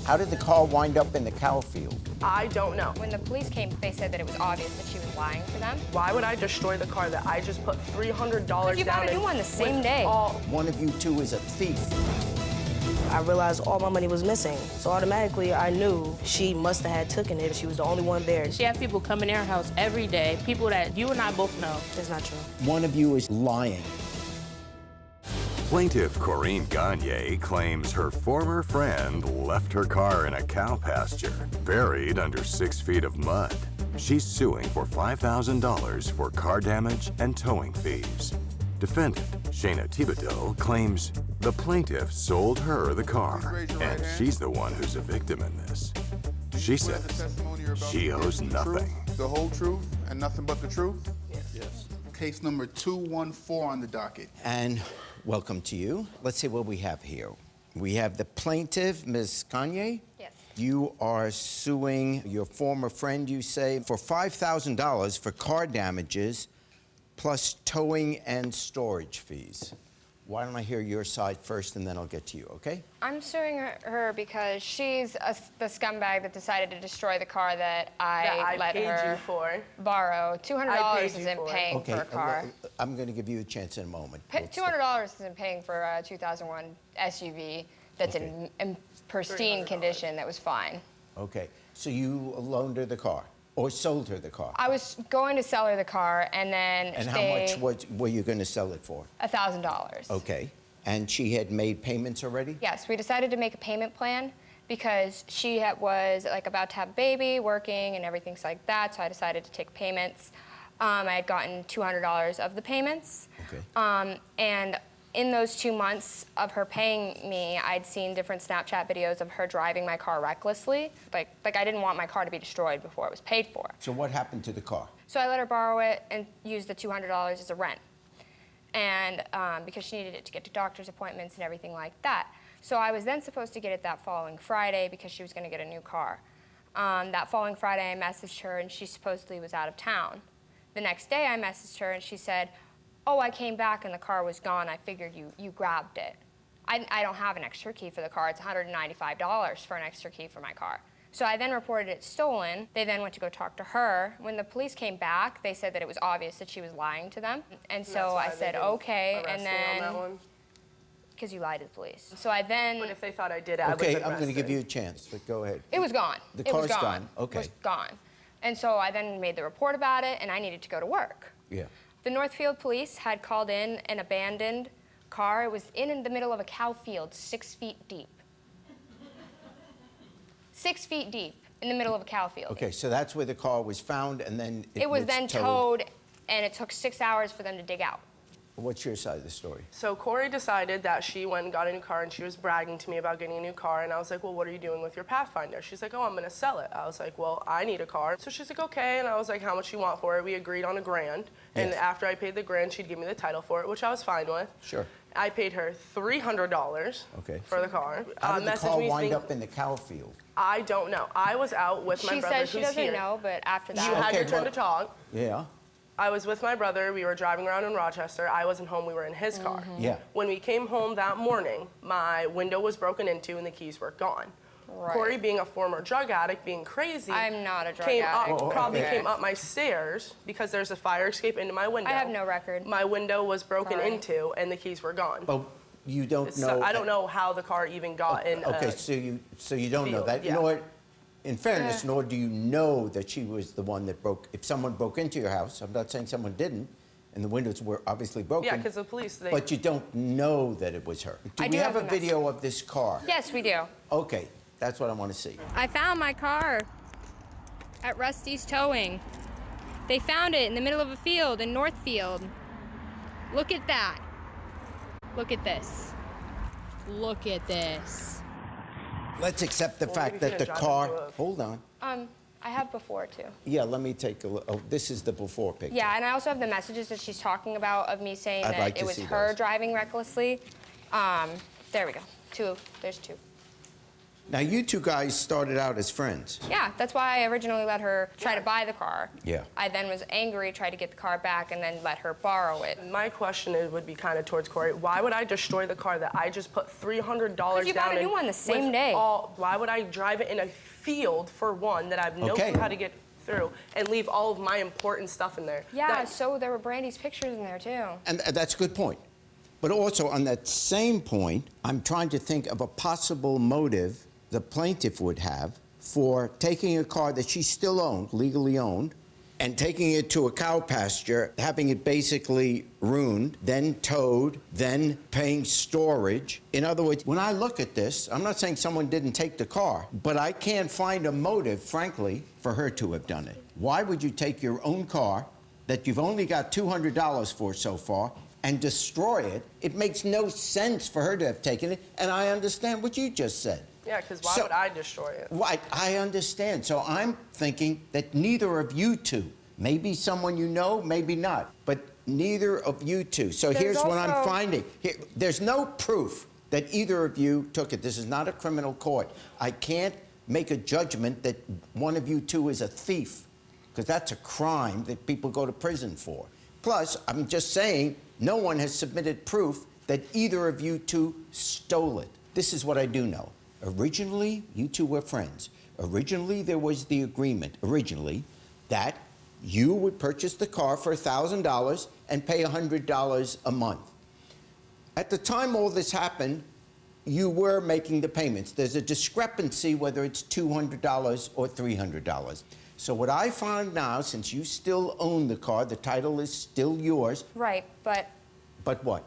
How did the car wind up in the cow field? I don't know. When the police came, they said that it was obvious that she was lying to them. Why would I destroy the car that I just put $300 down? You bought a new one the same day. One of you two is a thief. I realized all my money was missing. So automatically I knew she must have had taken it. She was the only one there. She had people come in her house every day, people that you and I both know. It's not true. One of you is lying. Plaintiff Coreen Gagne claims her former friend left her car in a cow pasture, buried under 6 feet of mud. She's suing for $5,000 for car damage and towing fees. Defendant Thibedeau claims the plaintiff sold her the car, and she's the one who's a victim in this. She says she owes nothing. The whole truth and nothing but the truth? Yes. Case number 214 on the docket. And welcome to you. Let's see what we have here. We have the plaintiff, Ms. Gagne. Yes. You are suing your former friend, you say, for $5,000 for car damages plus towing and storage fees. Why don't I hear your side first, and then I'll get to you, okay? I'm suing her because she's the scumbag that decided to destroy the car that I let paid her you for. borrow. $200 isn't paying Okay, for a car. I'm going to give you a chance in a moment. $200 isn't paying for a 2001 SUV that's in pristine condition that was fine. Okay, so you loaned her the car, or sold her the car? I was going to sell her the car, and then And how much were you going to sell it for? $1,000. Okay, and she had made payments already? Yes, we decided to make a payment plan because she was like about to have a baby, working, and everything's like that, so I decided to take payments. I had gotten $200 of the payments. Okay. And in those 2 months of her paying me, I'd seen different Snapchat videos of her driving my car recklessly. Like I didn't want my car to be destroyed before it was paid for. So what happened to the car? So I let her borrow it and use the $200 as a rent. And because she needed it to get to doctor's appointments and everything like that. So I was then supposed to get it that following Friday because she was gonna get a new car. That following Friday, I messaged her and she supposedly was out of town. The next day I messaged her and she said, oh, I came back and the car was gone. I figured you grabbed it. I don't have an extra key for the car. It's $195 for an extra key for my car. So I then reported it stolen. They then went to go talk to her. When the police came back, they said that it was obvious that she was lying to them. And so I said, okay, and then, because you lied to the police. So I then... But if they thought I did, I would have Okay, been I'm going to give arrested. you a chance, but go ahead. It was gone. The car's gone. Okay. It was gone. And so I then made the report about it, and I needed to go to work. Yeah. The Northfield police had called in an abandoned car. It was in the middle of a cow field, 6 feet deep. 6 feet deep in the middle of a cow field. Okay, so that's where the car was found, and then it was then towed, and it took 6 hours for them to dig out. What's your side of the story? So Corey decided that she went and got a new car, and she was bragging to me about getting a new car, and I was like, well, what are you doing with your Pathfinder? She's like, oh, I'm gonna sell it. I was like, well, I need a car. So she's like, okay, and I was like, how much you want for it? We agreed on $1,000, and after I paid the $1,000, she'd give me the title for it, which I was fine with. Sure. I paid her $300 for the car. How did the car wind up in the cow field? I don't know. I was out with my brother, who's she here. says she doesn't know, but after that... You had your turn to talk. Yeah. I was with my brother. We were driving around in Rochester. I wasn't home. We were in his car. Yeah. When we came home that morning, my window was broken into and the keys were gone. Right. Corey, being a former drug addict, being crazy, I'm not a drug addict. Probably came up my stairs because there's a fire escape into my window. I have no record. My window was broken into and the keys were gone. Oh, you don't know? I don't know how the car even got in. Okay, so you don't know that. Yeah. Nor, in fairness, nor do you know that she was the one that broke. If someone broke into your house, I'm not saying someone didn't, and the windows were obviously broken. Yeah, because the police, But you don't know that it was her. Do we have a video of this car? Yes, we do. Okay, that's what I want to see. I found my car at Rusty's Towing. They found it in the middle of a field in Northfield. Look at that. Look at this. Look at this. Let's accept the fact that the car... Hold on. I have before, too. Yeah, let me take a look. Oh, this is the before picture. Yeah, and I also have the messages that she's talking about of me saying that it was her driving recklessly. There we go. There's two. Now, you two guys started out as friends. Yeah, that's why I originally let her try to buy the car. Yeah. I then was angry, tried to get the car back, and then let her borrow it. My question would be kind of towards Corey. Why would I destroy the car that I just put $300 down? Because you bought a new one the same day. Why would I drive it in a field for one that I have no clue how to get through and leave all of my important stuff in there? Yeah, so there were Brandy's pictures in there too. And that's a good point. But also, on that same point, I'm trying to think of a possible motive the plaintiff would have for taking a car that she still owned, legally owned, and taking it to a cow pasture, having it basically ruined, then towed, then paying storage. In other words, when I look at this, I'm not saying someone didn't take the car, but I can't find a motive, frankly, for her to have done it. Why would you take your own car that you've only got $200 for so far and destroy it? It makes no sense for her to have taken it, and I understand what you just said. Yeah, because why would I destroy it? Right, I understand. So I'm thinking that neither of you two, maybe someone you know, maybe not, but neither of you two. So here's what I'm finding. There's no proof that either of you took it. This is not a criminal court. I can't make a judgment that one of you two is a thief, because that's a crime that people go to prison for. Plus, I'm just saying, no one has submitted proof that either of you two stole it. This is what I do know. Originally, you two were friends. Originally, there was the agreement, that you would purchase the car for $1,000 and pay $100 a month. At the time all this happened, you were making the payments. There's a discrepancy whether it's $200 or $300. So what I find now, since you still own the car, the title is still yours. Right, but... But what?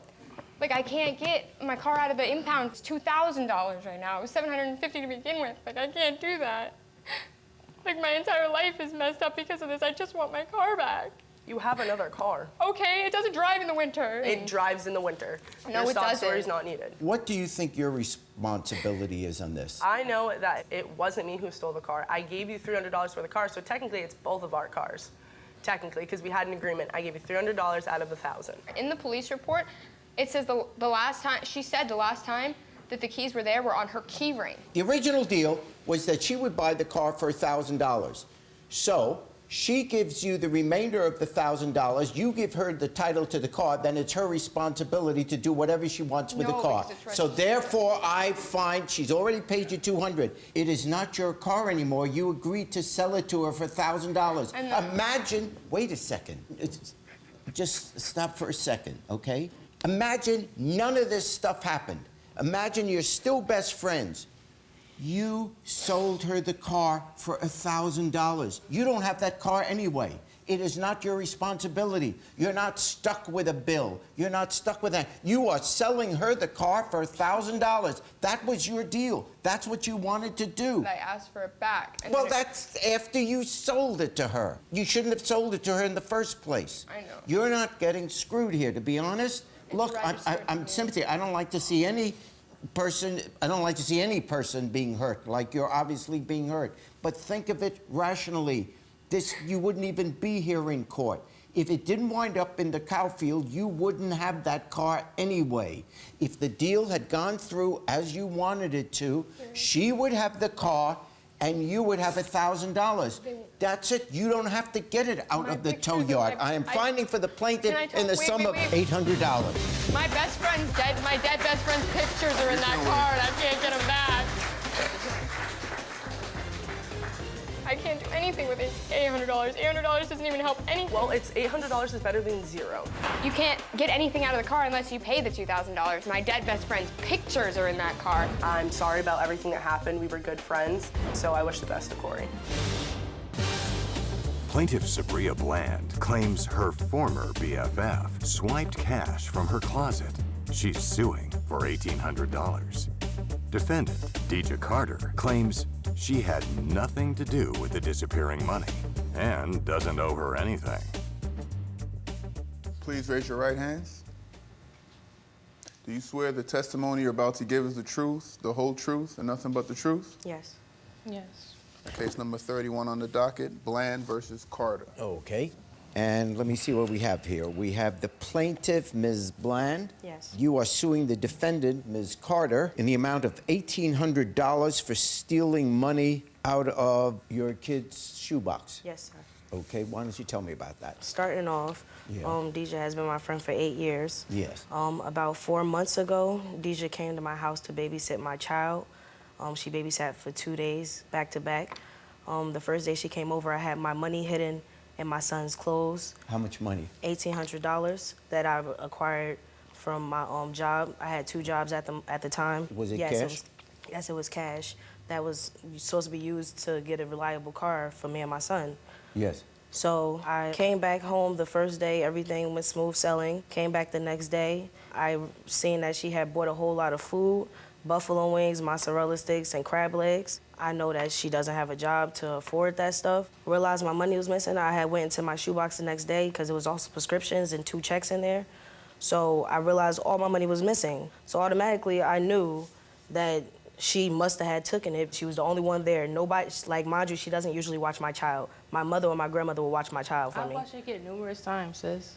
Like, I can't get my car out of the impound. It's $2,000 right now. It was $750 to begin with. Like, I can't do that. Like, my entire life is messed up because of this. I just want my car back. You have another car. Okay, it doesn't drive in the winter. It drives in the winter. No, Your it stop doesn't. story's not needed. What do you think your responsibility is on this? I know that it wasn't me who stole the car. I gave you $300 for the car, so technically it's both of our cars. Technically, because we had an agreement. I gave you $300 out of the $1,000. In the police report, it says the last time, she said the last time that the keys were there were on her key ring. The original deal was that she would buy the car for $1,000. So she gives you the remainder of the $1,000. You give her the title to the car. Then it's her responsibility to do whatever she wants with the car. So therefore, I find she's already paid you $200. It is not your car anymore. You agreed to sell it to her for $1,000. Imagine. Wait a second. Just stop for a second, okay? Imagine none of this stuff happened. Imagine you're still best friends. You sold her the car for $1,000. You don't have that car anyway. It is not your responsibility. You're not stuck with a bill. You're not stuck with that. You are selling her the car for $1,000. That was your deal. That's what you wanted to do. I asked for it back. Well, that's after you sold it to her. You shouldn't have sold it to her in the first place. I know. You're not getting screwed here, to be honest. Look, I'm sympathy. I don't like to see any person being hurt, like you're obviously being hurt. But think of it rationally. You wouldn't even be here in court. If it didn't wind up in the cow field, you wouldn't have that car anyway. If the deal had gone through as you wanted it to, she would have the car and you would have $1,000. That's it. You don't have to get it out of the tow yard. I am finding for the plaintiff in the sum of $800. My best friend's dead. My dead best friend's pictures are in that car, and I can't get them back. I can't do anything with $800. $800 doesn't even help anything. Well, it's $800 is better than zero. You can't get anything out of the car unless you pay the $2,000. My dead best friend's pictures are in that car. I'm sorry about everything that happened. We were good friends, so I wish the best to Corey. Plaintiff Sabria Bland claims her former BFF swiped cash from her closet. She's suing for $1,800. Defendant, Deja Carter, claims she had nothing to do with the disappearing money and doesn't owe her anything. Please raise your right hands. Do you swear the testimony you're about to give is the truth, the whole truth, and nothing but the truth? Yes. Yes. Case number 31 on the docket, Bland versus Carter. Okay. And let me see what we have here. We have the plaintiff, Ms. Bland. Yes. You are suing the defendant, Ms. Carter, in the amount of $1,800 for stealing money out of your kid's shoebox. Yes, sir. Okay, why don't you tell me about that? Starting off, Yeah. Deja has been my friend for 8 years. Yes. About 4 months ago, Deja came to my house to babysit my child. She babysat for 2 days, back to back. The first day she came over, I had my money hidden in my son's clothes. How much money? $1,800 that I acquired from my job. I had 2 jobs at the time. Was it yes, cash? Yes, it was cash. That was supposed to be used to get a reliable car for me and my son. Yes. So I came back home the first day, everything went smooth sailing. Came back the next day, I seen that she had bought a whole lot of food, buffalo wings, mozzarella sticks, and crab legs. I know that she doesn't have a job to afford that stuff. Realized my money was missing. I had went into my shoebox the next day because it was also prescriptions and 2 checks in there. So I realized all my money was missing. So automatically I knew that she must have had taken it. She was the only one there. Nobody, like, mind you, she doesn't usually watch my child. My mother or my grandmother will watch my child for me. I've watched your kid numerous times, sis.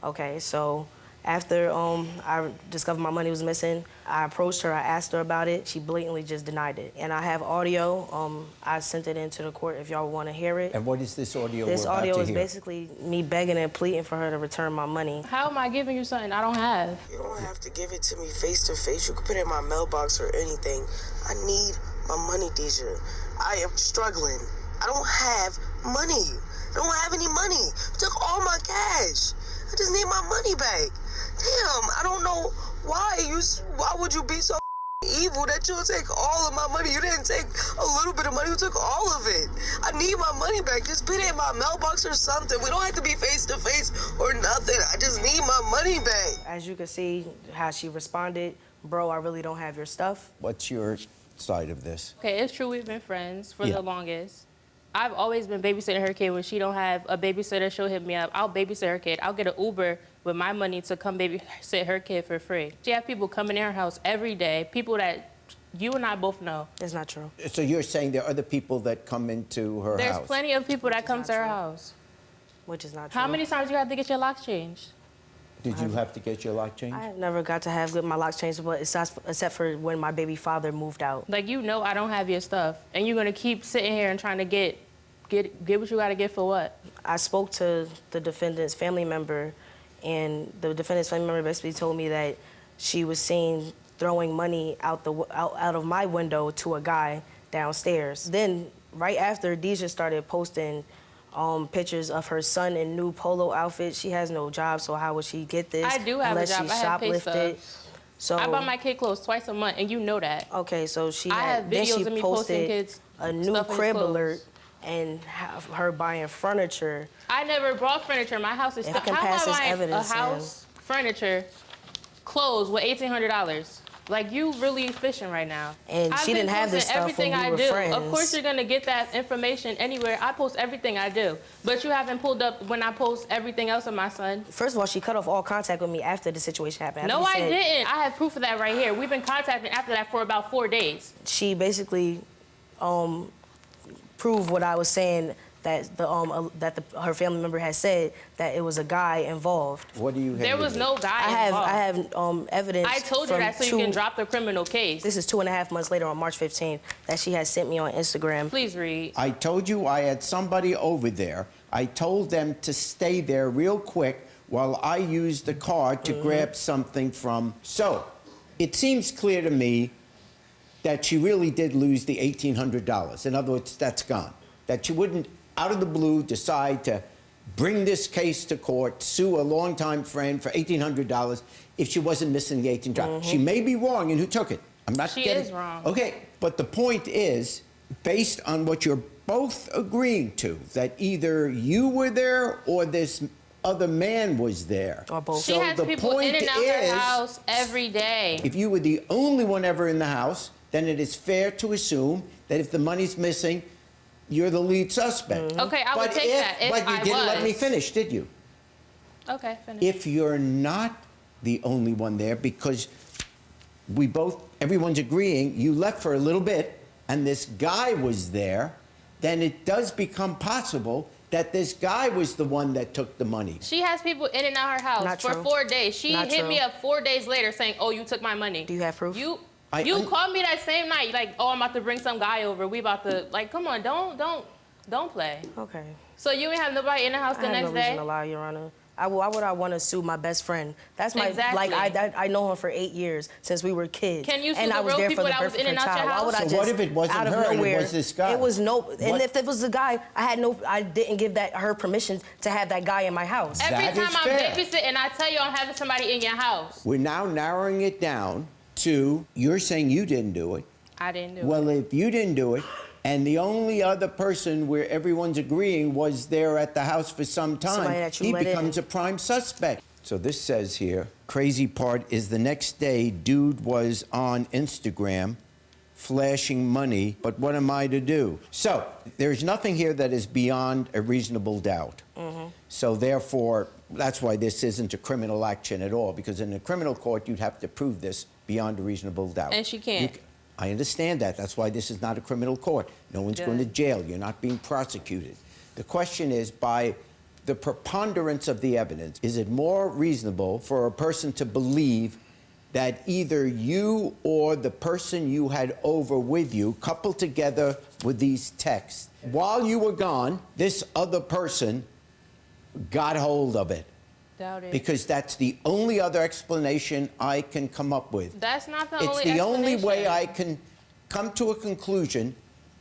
Okay, so after I discovered my money was missing, I approached her, I asked her about it. She blatantly just denied it. And I have audio. I sent it into the court if y'all want to hear it. And what is this audio This we're about audio to is hear? basically me begging and pleading for her to return my money. How am I giving you something I don't have? You don't have to give it to me face to face. You can put it in my mailbox or anything. I need my money, Deja. I am struggling. I don't have money. I don't have any money. You took all my cash. I just need my money back. Damn, I don't know why would you be so evil that you'll take all of my money? You didn't take a little bit of money, you took all of it. I need my money back. Just put it in my mailbox or something. We don't have to be face to face or nothing. I just need my money back. As you can see how she responded, bro, I really don't have your stuff. What's your side of this? Okay, it's true we've been friends for Yeah. the longest. I've always been babysitting her kid. When she don't have a babysitter, she'll hit me up. I'll babysit her kid. I'll get an Uber with my money to come babysit her kid for free. She have people coming in her house every day, people that you and I both know. It's not true. So you're saying there are other people that come into her There's house? plenty of people that come to her true. house. Which is not true. How many times you have to get your locks changed? Did you have to get your lock changed? I have never got to have my locks changed, but except for when my baby father moved out. Like, you know I don't have your stuff, and you're gonna keep sitting here and trying to get what you gotta get for what? I spoke to the defendant's family member, and the defendant's family member basically told me that she was seen throwing money out of my window to a guy downstairs. Then, right after, Deja started posting pictures of her son in new polo outfits. She has no job, so how would she get this? I do have a unless job. she I have pay shoplifted? stubs. So I buy my kid clothes twice a month, and you know that. okay, so she I have then she videos of me posting posted kids' a new stuff in his crib clothes. alert and her buying furniture. I never brought furniture. My house is If stuck. I can How pass am this I buying a evidence in- house, furniture, clothes with $1,800? Like, you really fishing right now. And I've she been didn't have this posting stuff when everything we I were do. friends. Of course you're gonna get that information anywhere. I post everything I do. But you haven't pulled up when I post everything else of my son. First of all, she cut off all contact with me after the situation happened. No, After I she said- didn't. I have proof of that right here. We've been contacting after that for about 4 days. She basically proved what I was saying, that her family member had said, that it was a guy involved. What do you have? There was no guy involved. I have evidence. I told you from that so you can drop the criminal case. This is 2.5 months later, on March 15th, that she had sent me on Instagram. Please read. I told you I had somebody over there. I told them to stay there real quick while I used the car to grab something from. So, it seems clear to me that she really did lose the $1,800. In other words, that's gone. That she wouldn't, out of the blue, decide to bring this case to court, sue a longtime friend for $1,800 if she wasn't missing the $1,800. She may be wrong in who took it. I'm not She getting... is wrong. Okay, but the point is, based on what you're both agreeing to, that either you were there or this other man was there. Or both. She has the people point in and out is, her house every day. if you were the only one ever in the house, then it is fair to assume that if the money's missing, you're the lead suspect. Okay, I would take that if But you I didn't let me was. finish, did you? Okay, finish. If you're not the only one there, because everyone's agreeing, you left for a little bit, and this guy was there, then it does become possible that this guy was the one that took the money. She has people in and out her house Not for true. 4 days. She Not hit true. me up 4 days later saying, "Oh, you took my money." Do you have proof? You I- called me that same night, like, "Oh, I'm about to bring some guy over. We about to like, come on, don't play." Okay. So you ain't have nobody in the house the I have next no reason day? to lie, Your Honor. Why would I want to sue my best friend? That's my Exactly. I know him for 8 years since we were kids. Can you sue and the I was real there people for the that was birth in of and her out your child. Why would I house? So just what if it wasn't out of her and it nowhere? was this guy? It was no. What- And if it was the guy, I didn't give her permission to have that guy in my house. Every That time is I'm fair. babysitting, I tell you I'm having somebody in your house. We're now narrowing it down to you're saying you didn't do it. I didn't do it. Well, if you didn't do it, and the only other person where everyone's agreeing was there at the house for some time, Somebody that you he let in. becomes a prime suspect. So this says here, crazy part is the next day, dude was on Instagram flashing money, but what am I to do? So there's nothing here that is beyond a reasonable doubt. So therefore, that's why this isn't a criminal action at all, because in a criminal court, you'd have to prove this beyond a reasonable doubt. And she can't. I understand that. That's why this is not a criminal court. No one's going to jail. You're not being prosecuted. The question is, by the preponderance of the evidence, is it more reasonable for a person to believe that either you or the person you had over with you, coupled together with these texts, while you were gone, this other person got hold of it? Doubt it. Because that's the only other explanation I can come up with. That's not the It's only the only way explanation. I can come to a conclusion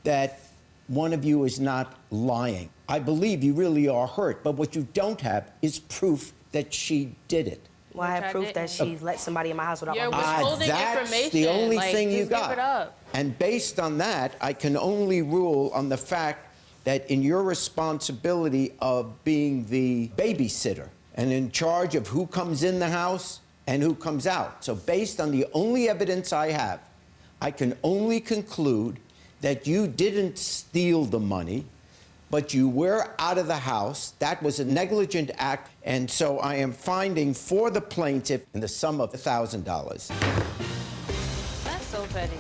that one of you is not lying. I believe you really are hurt, but what you don't have is proof that she did it. Well, I Which I have proof that didn't. she let somebody in my house without You're my permission. withholding That's information. the only Like, thing you just give got. it up. And based on that, I can only rule on the fact that in your responsibility of being the babysitter and in charge of who comes in the house and who comes out. So based on the only evidence I have, I can only conclude that you didn't steal the money, but you were out of the house. That was a negligent act, and so I am finding for the plaintiff in the sum of $1,000. That's so petty.